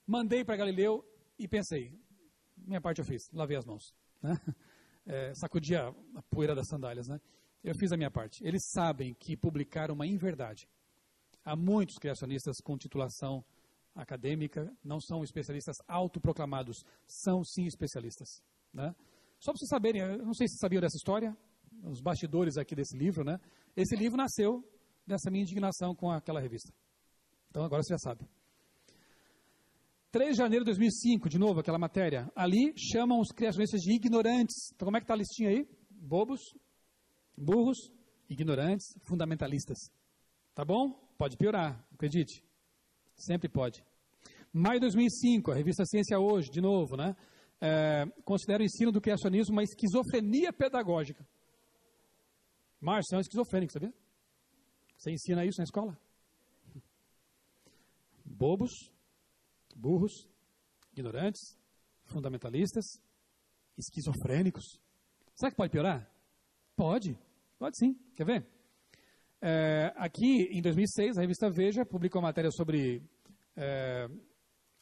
Mandei para Galileu e pensei, minha parte eu fiz, lavei as mãos, né? Sacudi a poeira das sandálias, né? Eu fiz a minha parte. Eles sabem que publicaram uma inverdade. Há muitos criacionistas com titulação acadêmica, não são especialistas autoproclamados, são sim especialistas, né? Só para vocês saberem, eu não sei se vocês sabiam dessa história, os bastidores aqui desse livro, né? Esse livro nasceu dessa minha indignação com aquela revista. Então agora você já sabe. 3 de janeiro de 2005, de novo, aquela matéria. Ali chamam os criacionistas de ignorantes. Então como é que está a listinha aí? Bobos, burros, ignorantes, fundamentalistas. Tá bom? Pode piorar, acredite. Sempre pode. Maio de 2005, a revista Ciência Hoje, de novo, né? Considera o ensino do criacionismo uma esquizofrenia pedagógica. Márcio é um esquizofrênico, sabia? Você ensina isso na escola? Bobos, burros, ignorantes, fundamentalistas, esquizofrênicos. Será que pode piorar? Pode sim. Quer ver? Aqui, em 2006, a revista Veja publicou uma matéria sobre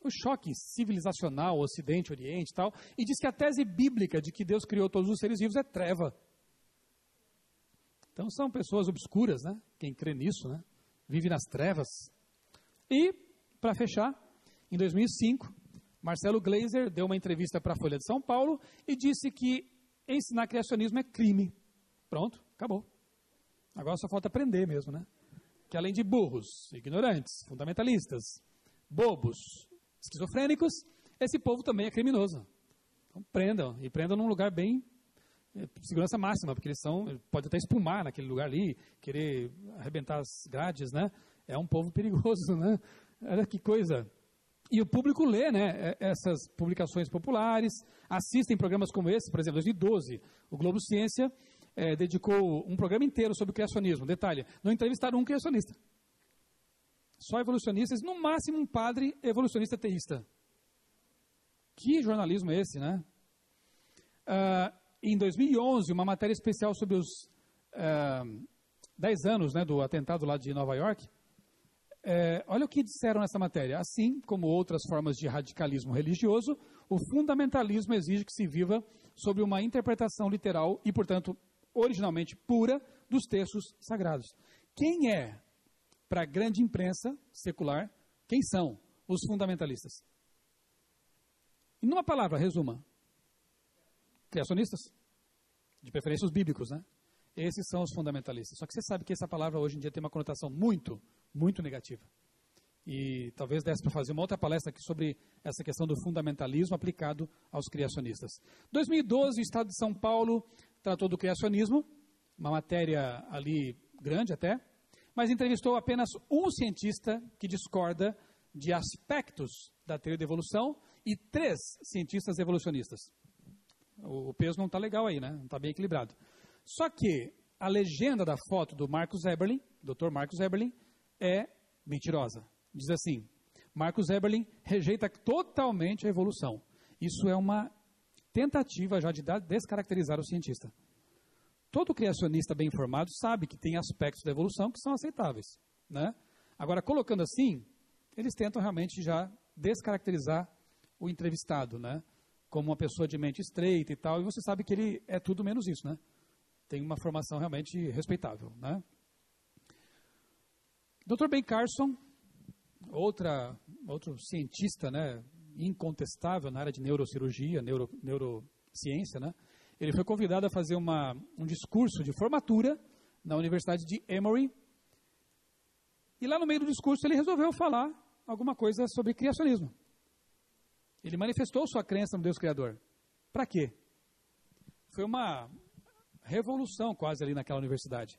o choque civilizacional, Ocidente, Oriente e tal, e diz que a tese bíblica de que Deus criou todos os seres vivos é treva. Então são pessoas obscuras, né? Quem crê nisso, né? Vive nas trevas. E, para fechar, em 2005, Marcelo Gleiser deu uma entrevista para a Folha de São Paulo e disse que ensinar criacionismo é crime. Pronto, acabou. Agora só falta aprender mesmo, né? Que além de burros, ignorantes, fundamentalistas, bobos, esquizofrênicos, esse povo também é criminoso. Então prendam, e prendam num lugar bem segurança máxima, porque eles pode até espumar naquele lugar ali, querer arrebentar as grades, né? É um povo perigoso, né? Olha que coisa. E o público lê, né, essas publicações populares, assistem programas como esse, por exemplo, em 2012, o Globo Ciência dedicou um programa inteiro sobre o criacionismo. Detalhe, não entrevistaram um criacionista. Só evolucionistas, no máximo um padre evolucionista teísta. Que jornalismo é esse, né? Em 2011, uma matéria especial sobre os 10 anos, né, do atentado lá de Nova York. Olha o que disseram nessa matéria. Assim como outras formas de radicalismo religioso, o fundamentalismo exige que se viva sobre uma interpretação literal e, portanto, originalmente pura dos textos sagrados. Quem é, para a grande imprensa secular, quem são os fundamentalistas? E numa palavra, resuma. Criacionistas. De preferência os bíblicos, né? Esses são os fundamentalistas. Só que você sabe que essa palavra hoje em dia tem uma conotação muito, muito negativa. E talvez desse para fazer uma outra palestra aqui sobre essa questão do fundamentalismo aplicado aos criacionistas. 2012, o Estado de São Paulo tratou do criacionismo, uma matéria ali grande até, mas entrevistou apenas um cientista que discorda de aspectos da teoria da evolução e 3 cientistas evolucionistas. O peso não está legal aí, né? Não está bem equilibrado. Só que a legenda da foto do Marcus Eberlin, Dr. Marcus Eberlin, é mentirosa. Diz assim: Marcus Eberlin rejeita totalmente a evolução. Isso é uma tentativa já de descaracterizar o cientista. Todo criacionista bem informado sabe que tem aspectos da evolução que são aceitáveis, né? Agora, colocando assim, eles tentam realmente já descaracterizar o entrevistado, né? Como uma pessoa de mente estreita e tal, e você sabe que ele é tudo menos isso, né? Tem uma formação realmente respeitável, né? Dr. Ben Carson, outro cientista, né, incontestável na área de neurocirurgia, neurociência, né? Ele foi convidado a fazer um discurso de formatura na Universidade de Emory. E lá no meio do discurso ele resolveu falar alguma coisa sobre criacionismo. Ele manifestou sua crença no Deus Criador. Para quê? Foi uma revolução quase ali naquela universidade.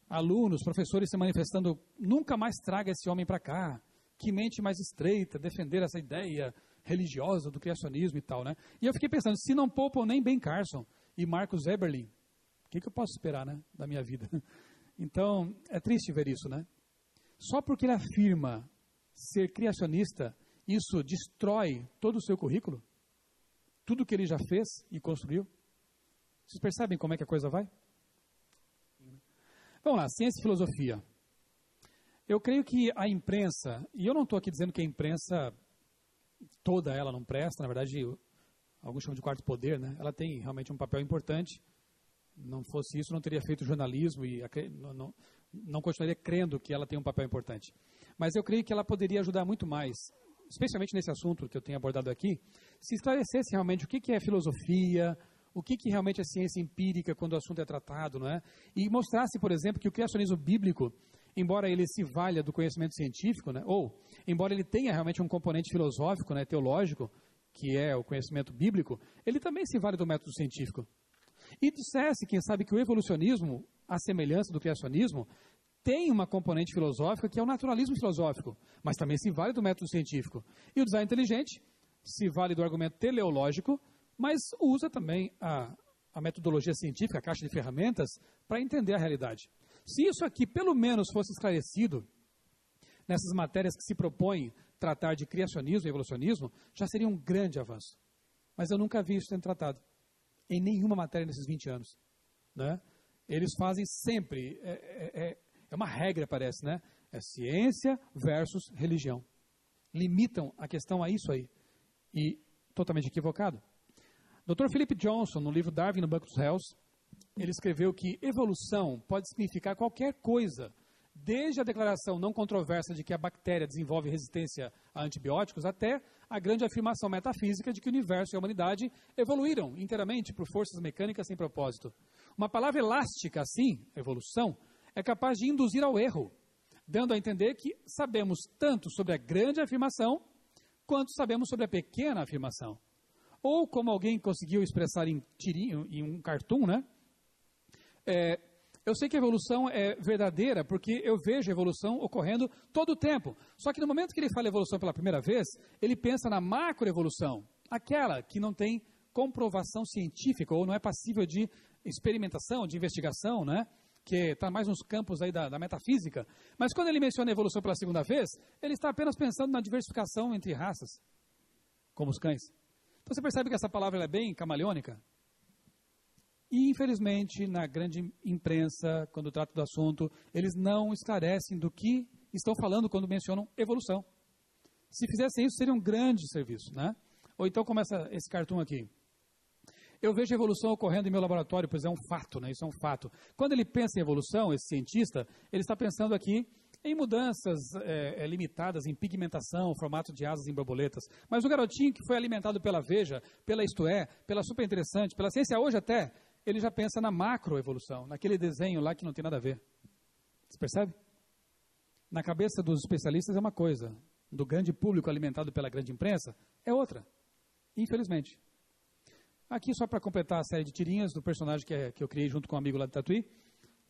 Alunos, professores se manifestando: nunca mais traga esse homem para cá, que mente mais estreita, defender essa ideia religiosa do criacionismo e tal, né? E eu fiquei pensando, se não poupam nem Ben Carson e Marcus Eberlin, o que eu posso esperar, né, da minha vida? Então, é triste ver isso, né? Só porque ele afirma ser criacionista, isso destrói todo o seu currículo? Tudo que ele já fez e construiu? Vocês percebem como é que a coisa vai? Vamos lá, ciência e filosofia. Eu creio que a imprensa, e eu não estou aqui dizendo que a imprensa, toda ela não presta, na verdade, alguns chamam de quarto poder, né? Ela tem realmente um papel importante. Não fosse isso, não teria feito jornalismo e não continuaria crendo que ela tem um papel importante. Mas eu creio que ela poderia ajudar muito mais, especialmente nesse assunto que eu tenho abordado aqui, se esclarecesse realmente o que é filosofia, o que realmente é ciência empírica quando o assunto é tratado, não é? E mostrasse, por exemplo, que o criacionismo bíblico, embora ele se valha do conhecimento científico, né, ou embora ele tenha realmente um componente filosófico, né, teológico, que é o conhecimento bíblico, ele também se vale do método científico. E dissesse, quem sabe, que o evolucionismo, à semelhança do criacionismo, tem uma componente filosófica que é o naturalismo filosófico, mas também se vale do método científico. E o design inteligente se vale do argumento teleológico, mas usa também a metodologia científica, a caixa de ferramentas, para entender a realidade. Se isso aqui, pelo menos, fosse esclarecido nessas matérias que se propõem tratar de criacionismo e evolucionismo, já seria um grande avanço. Mas eu nunca vi isso sendo tratado em nenhuma matéria nesses 20 anos. Né? Eles fazem sempre, é uma regra, parece, né? É ciência versus religião. Limitam a questão a isso aí. E totalmente equivocado. Dr. Philip Johnson, no livro Darwin no Banco dos Réus, ele escreveu que evolução pode significar qualquer coisa, desde a declaração não controversa de que a bactéria desenvolve resistência a antibióticos, até a grande afirmação metafísica de que o universo e a humanidade evoluíram inteiramente por forças mecânicas sem propósito. Uma palavra elástica, assim, evolução, é capaz de induzir ao erro, dando a entender que sabemos tanto sobre a grande afirmação, quanto sabemos sobre a pequena afirmação. Ou, como alguém conseguiu expressar em um cartoon, né? Eu sei que a evolução é verdadeira porque eu vejo a evolução ocorrendo todo o tempo. Só que no momento que ele fala evolução pela primeira vez, ele pensa na macroevolução, aquela que não tem comprovação científica ou não é passível de experimentação, de investigação, né? Que está mais nos campos aí da metafísica. Mas quando ele menciona a evolução pela segunda vez, ele está apenas pensando na diversificação entre raças, como os cães. Então você percebe que essa palavra é bem camaleônica? E, infelizmente, na grande imprensa, quando trata do assunto, eles não esclarecem do que estão falando quando mencionam evolução. Se fizessem isso, seria um grande serviço, né? Ou então começa esse cartoon aqui. Eu vejo a evolução ocorrendo em meu laboratório, pois é um fato, né? Isso é um fato. Quando ele pensa em evolução, esse cientista, ele está pensando aqui em mudanças limitadas em pigmentação, formato de asas em borboletas. Mas o garotinho que foi alimentado pela Veja, pela Isto É, pela Super Interessante, pela Ciência Hoje até, ele já pensa na macroevolução, naquele desenho lá que não tem nada a ver. Você percebe? Na cabeça dos especialistas é uma coisa, do grande público alimentado pela grande imprensa é outra, infelizmente. Aqui, só para completar a série de tirinhas do personagem que eu criei junto com um amigo lá de Tatuí,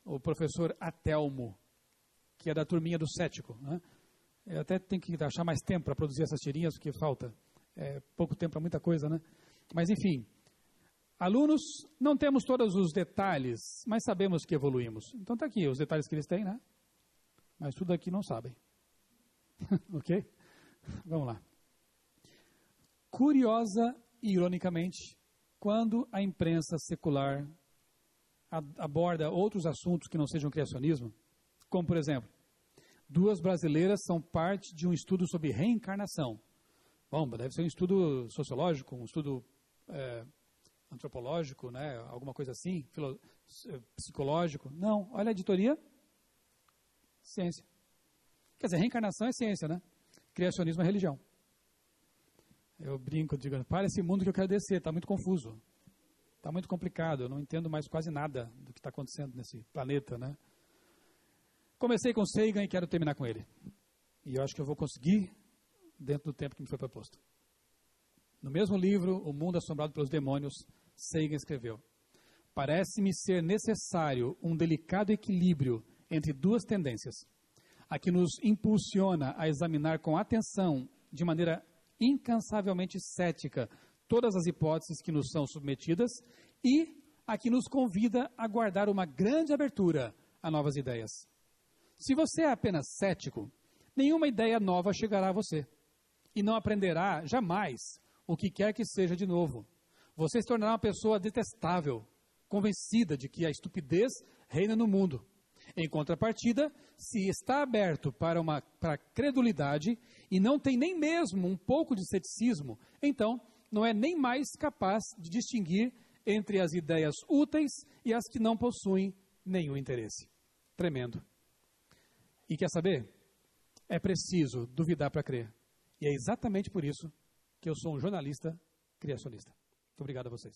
o professor Atelmo, que é da turminha do cético. Né? Eu até tenho que achar mais tempo para produzir essas tirinhas, porque falta pouco tempo para muita coisa, né? Mas, enfim, alunos, não temos todos os detalhes, mas sabemos que evoluímos. Então, está aqui os detalhes que eles têm, né? Mas tudo aqui não sabem. Ok? Vamos lá. Curiosa e ironicamente, quando a imprensa secular aborda outros assuntos que não sejam criacionismo, como, por exemplo, 2 brasileiras são parte de um estudo sobre reencarnação. Bom, deve ser um estudo sociológico, um estudo antropológico, né? Alguma coisa assim, psicológico. Não, olha a editoria, ciência. Quer dizer, reencarnação é ciência, né? Criacionismo é religião. Eu brinco, digo, para esse mundo que eu quero descer, está muito confuso. Está muito complicado, eu não entendo mais quase nada do que está acontecendo nesse planeta, né? Comecei com Sagan e quero terminar com ele. E eu acho que eu vou conseguir dentro do tempo que me foi proposto. No mesmo livro, O Mundo Assombrado pelos Demônios, Sagan escreveu: parece-me ser necessário um delicado equilíbrio entre 2 tendências, a que nos impulsiona a examinar com atenção, de maneira incansavelmente cética, todas as hipóteses que nos são submetidas e a que nos convida a guardar uma grande abertura a novas ideias. Se você é apenas cético, nenhuma ideia nova chegará a você e não aprenderá jamais o que quer que seja de novo. Você se tornará uma pessoa detestável, convencida de que a estupidez reina no mundo. Em contrapartida, se está aberto para a credulidade e não tem nem mesmo um pouco de ceticismo, então não é nem mais capaz de distinguir entre as ideias úteis e as que não possuem nenhum interesse. Tremendo. E quer saber? É preciso duvidar para crer. E é exatamente por isso que eu sou um jornalista criacionista. Muito obrigado a vocês.